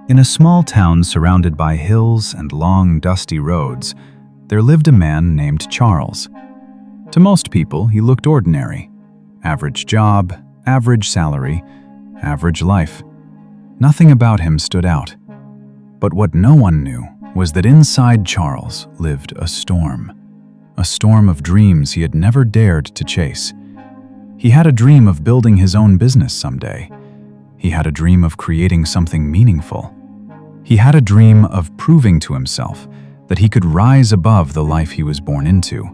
In a small town surrounded by hills and long, dusty roads, there lived a man named Charles. To most people, he looked ordinary. Average job, average salary, average life. Nothing about him stood out. But what no one knew was that inside Charles lived a storm of dreams he had never dared to chase. He had a dream of building his own business someday. He had a dream of creating something meaningful. He had a dream of proving to himself that he could rise above the life he was born into.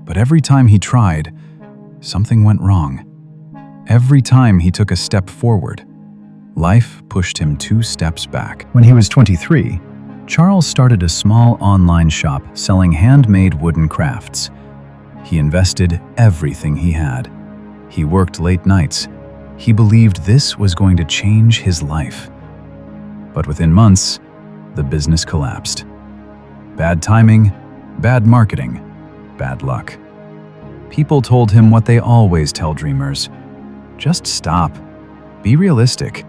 But every time he tried, something went wrong. Every time he took a step forward, life pushed him 2 steps back. When he was 23, Charles started a small online shop selling handmade wooden crafts. He invested everything he had. He worked late nights. He believed this was going to change his life. But within months, the business collapsed. Bad timing, bad marketing, bad luck. People told him what they always tell dreamers: just stop. Be realistic.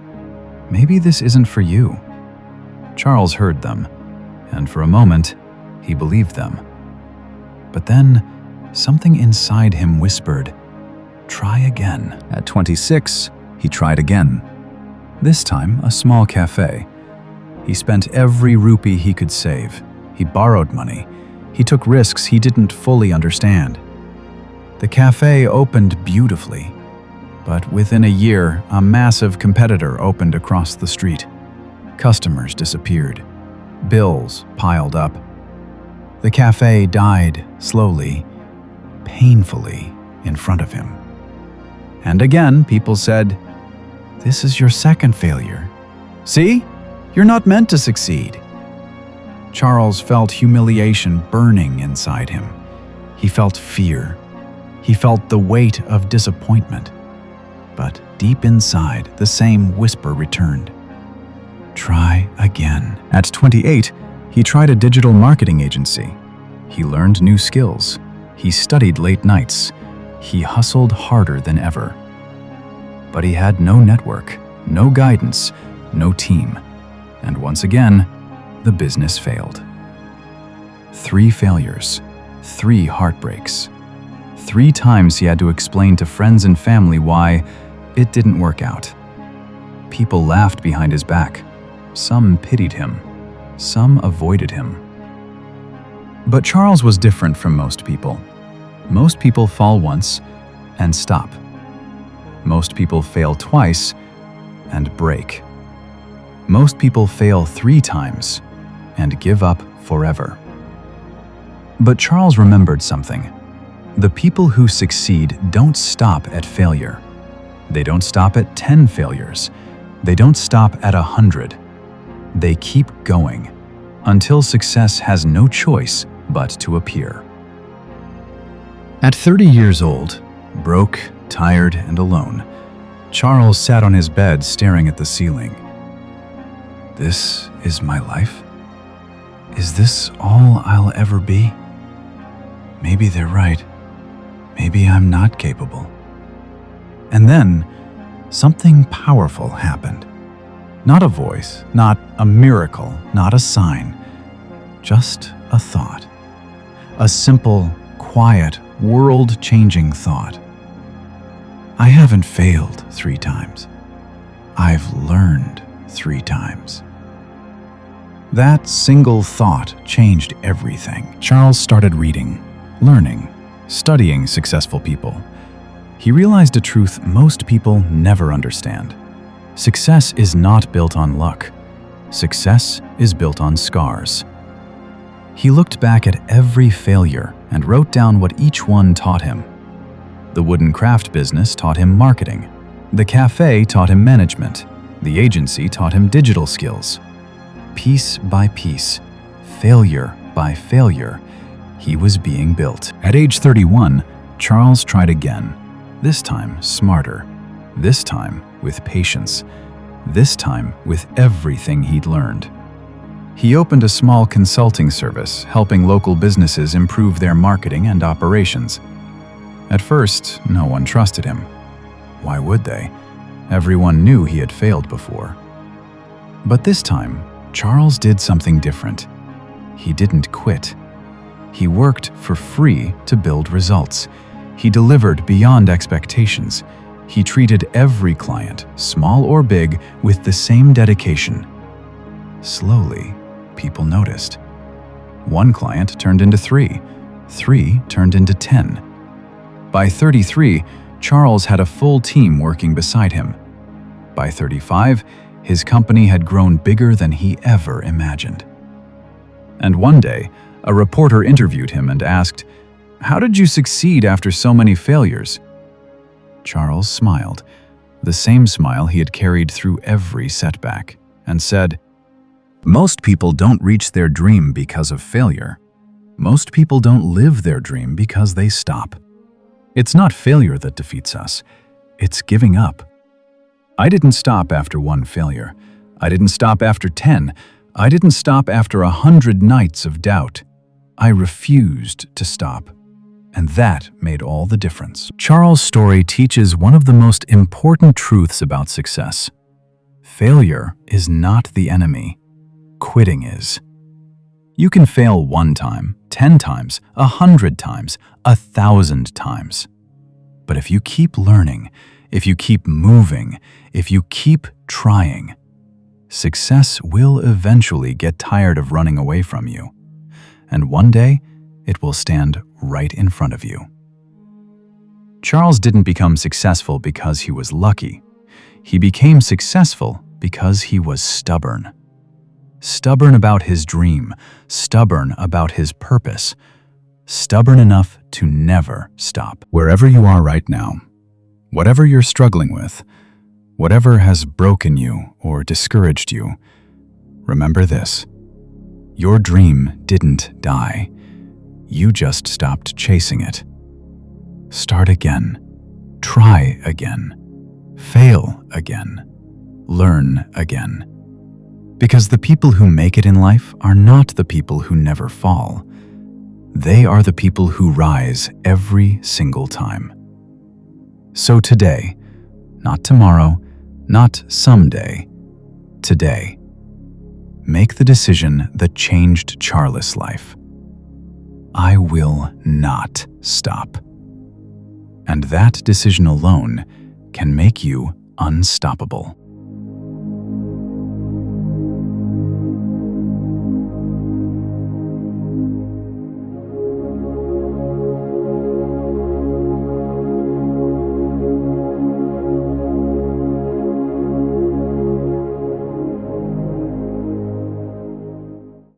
Maybe this isn't for you. Charles heard them, and for a moment, he believed them. But then, something inside him whispered, try again. At 26, he tried again. This time, a small cafe. He spent every rupee he could save. He borrowed money. He took risks he didn't fully understand. The cafe opened beautifully, but within a year, a massive competitor opened across the street. Customers disappeared. Bills piled up. The cafe died slowly, painfully in front of him. And again, people said, "This is your second failure. See? You're not meant to succeed." Charles felt humiliation burning inside him. He felt fear. He felt the weight of disappointment. But deep inside, the same whisper returned. Try again. At 28, he tried a digital marketing agency. He learned new skills. He studied late nights. He hustled harder than ever. But he had no network, no guidance, no team. And once again, the business failed. 3 failures, 3 heartbreaks. 3 times he had to explain to friends and family why it didn't work out. People laughed behind his back. Some pitied him. Some avoided him. But Charles was different from most people. Most people fall once and stop. Most people fail twice and break. Most people fail 3 times and give up forever. But Charles remembered something. The people who succeed don't stop at failure. They don't stop at 10 failures. They don't stop at 100. They keep going until success has no choice but to appear. At 30 years old, broke, tired, and alone, Charles sat on his bed staring at the ceiling. This is my life? Is this all I'll ever be? Maybe they're right. Maybe I'm not capable. And then, something powerful happened. Not a voice, not a miracle, not a sign. Just a thought. A simple, quiet, world-changing thought. I haven't failed 3 times. I've learned 3 times. That single thought changed everything. Charles started reading, learning, studying successful people. He realized a truth most people never understand. Success is not built on luck. Success is built on scars. He looked back at every failure and wrote down what each one taught him. The wooden craft business taught him marketing. The cafe taught him management. The agency taught him digital skills. Piece by piece, failure by failure, he was being built. At age 31, Charles tried again. This time smarter. This time with patience. This time with everything he'd learned. He opened a small consulting service, helping local businesses improve their marketing and operations. At first, no one trusted him. Why would they? Everyone knew he had failed before. But this time, Charles did something different. He didn't quit. He worked for free to build results. He delivered beyond expectations. He treated every client, small or big, with the same dedication. Slowly, people noticed. One client turned into 3. 3 turned into 10. By 33, Charles had a full team working beside him. By 35, his company had grown bigger than he ever imagined. And one day, a reporter interviewed him and asked, "How did you succeed after so many failures?" Charles smiled, the same smile he had carried through every setback, and said, "Most people don't reach their dream because of failure. Most people don't live their dream because they stop. It's not failure that defeats us, it's giving up. I didn't stop after one failure. I didn't stop after 10. I didn't stop after 100 nights of doubt. I refused to stop. And that made all the difference." Charles' story teaches one of the most important truths about success. Failure is not the enemy. Quitting is. You can fail 1 time, 10 times, 100 times, 1,000 times. But if you keep learning, if you keep moving, if you keep trying, success will eventually get tired of running away from you. And one day, it will stand right in front of you. Charles didn't become successful because he was lucky. He became successful because he was stubborn. Stubborn about his dream, stubborn about his purpose, stubborn enough to never stop. Wherever you are right now, whatever you're struggling with, whatever has broken you or discouraged you, remember this: your dream didn't die. You just stopped chasing it. Start again. Try again. Fail again. Learn again. Because the people who make it in life are not the people who never fall. They are the people who rise every single time. So today, not tomorrow, not someday, today, make the decision that changed Charles' life. I will not stop. And that decision alone can make you unstoppable.